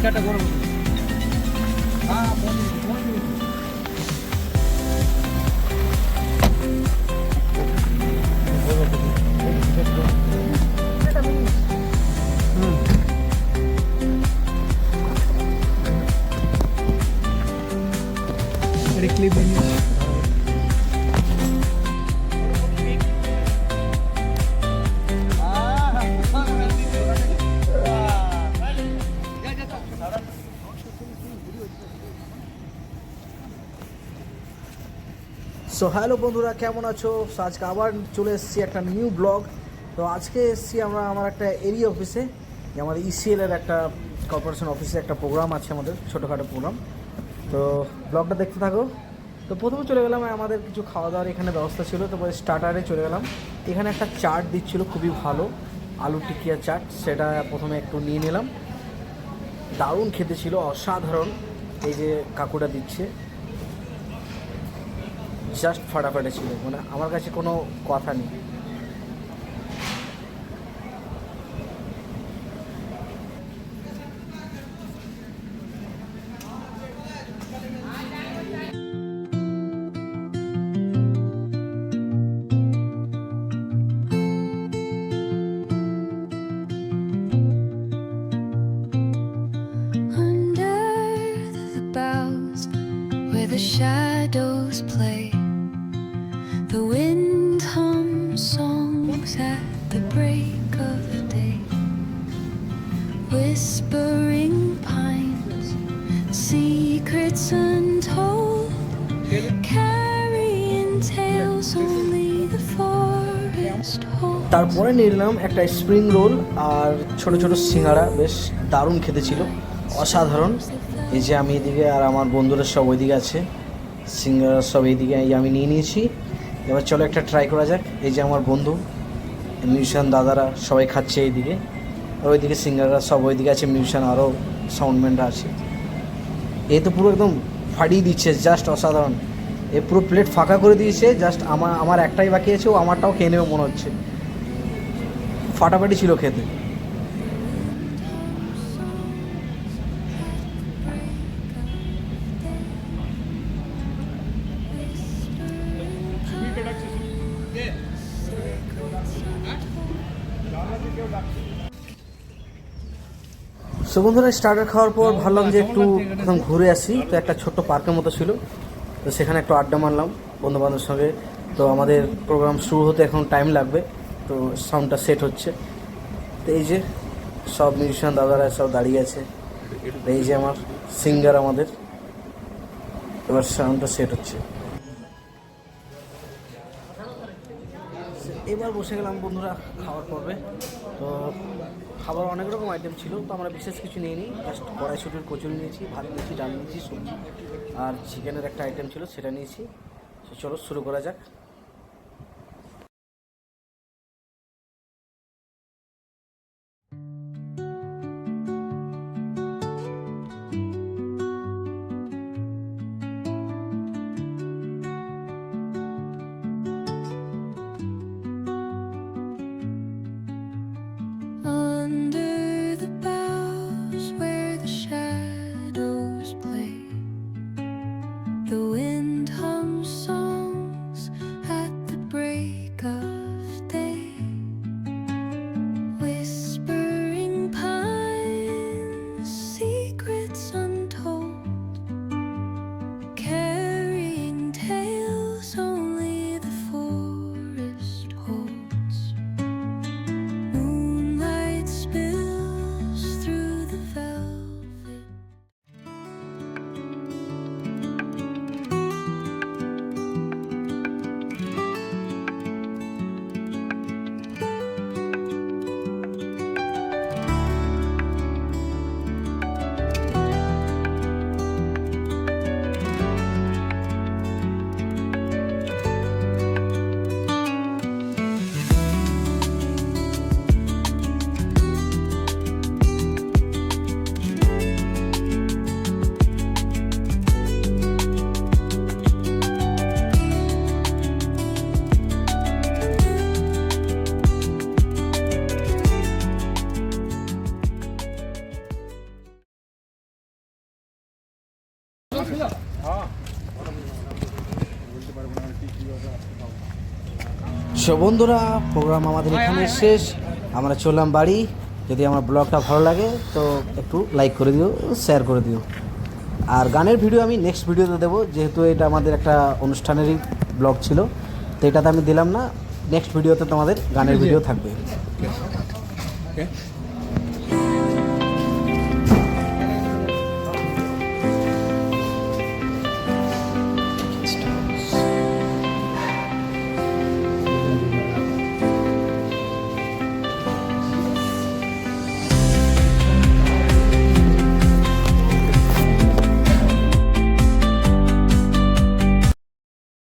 চাটা গরম হ্যাঁ ক্লিপ সো হ্যালো বন্ধুরা, কেমন আছো? আজকে আবার চলে এসেছি একটা নিউ ব্লগ। তো আজকে এসেছি আমরা আমার একটা এরিয়া অফিসে, আমাদের ইসিএলের একটা কর্পোরেশন অফিসে একটা প্রোগ্রাম আছে, আমাদের ছোটোখাটো প্রোগ্রাম। তো ব্লগটা দেখতে থাকো। তো প্রথমে চলে গেলাম, আমাদের কিছু খাওয়া দাওয়ার এখানে ব্যবস্থা ছিল, তারপরে স্টার্টারে চলে গেলাম। এখানে একটা চাট দিচ্ছিলো, খুবই ভালো আলু টিকিয়া চাট, সেটা প্রথমে একটু নিয়ে নিলাম। দারুণ খেতে ছিল, অসাধারণ। এই যে কাকুটা দিচ্ছে, জাস্ট ফাটাফাটি ছিল, মানে আমার কাছে কোনো কথা নেই। The shadows play, the wind hums songs at the break of day, whispering pines, secrets untold, carrying tales only the forest holds. তারপরে নিয়ে নিলাম একটা স্প্রিং রোল আর ছোট ছোট সিঙ্গাড়া, বেশ দারুণ খেতে ছিল, অসাধারণ। এই যে আমি এদিকে আর আমার বন্ধুরা সব ওইদিকে আছে, সিঙ্গারা সব এইদিকে আমি নিয়ে নিয়েছি। এবার চলো একটা ট্রাই করা যাক। এই যে আমার বন্ধু মিউজিশিয়ান দাদারা সবাই খাচ্ছে এইদিকে, আর ওইদিকে সিঙ্গাররা সব ওইদিকে আছে, মিউজিশিয়ান আরও সাউন্ডম্যানরা আছে। এই তো পুরো একদম ফাটিয়ে দিচ্ছে, জাস্ট অসাধারণ। এ পুরো প্লেট ফাঁকা করে দিয়েছে, জাস্ট আমার একটাই বাকি আছে, ও আমারটাও খেয়ে নেবে মনে হচ্ছে। ফাটাফাটি ছিল খেতে। সো বন্ধুরা, স্টার্টার খাওয়ার পর ভাবলাম যে একটু ঘুরে আসি। তো একটা ছোট্ট পার্কের মতো ছিল, তো সেখানে একটু আড্ডা মারলাম বন্ধুবান্ধবের সঙ্গে। তো আমাদের প্রোগ্রাম শুরু হতে এখন টাইম লাগবে, তো সাউন্ডটা সেট হচ্ছে। তো এই যে সব মিউজিশিয়ান দাদারা সব দাঁড়িয়ে আছে, এই যে আমার সিঙ্গার আমাদের, এবার সাউন্ডটা সেট হচ্ছে। এবার বসে গেলাম বন্ধুরা খাওয়ার পর্বে। তো খাবার অনেক রকম আইটেম ছিল, তো আমরা বিশেষ কিছু নিয়ে নিই, জাস্ট কড়াইশুটির কচুরি নিয়েছি, ভাত নিয়েছি, ডাল নিয়েছি, সবজি আর চিকেনের একটা আইটেম ছিল সেটা নিয়েছি। চলো শুরু করা যাক। Under the boughs where the shadows play, the wind hums songs so বন্ধুরা, প্রোগ্রাম আমাদের এখানে শেষ। আমরা চললাম বাড়ি। যদি আমার ব্লগটা ভালো লাগে তো একটু লাইক করে দিও, শেয়ার করে দিও। আর গানের ভিডিও আমি নেক্সট ভিডিওতে দেবো, যেহেতু এটা আমাদের একটা অনুষ্ঠানেরই ব্লগ ছিল, তো এটাতে আমি দিলাম না। নেক্সট ভিডিওতে তোমাদের গানের ভিডিও থাকবে। Okay.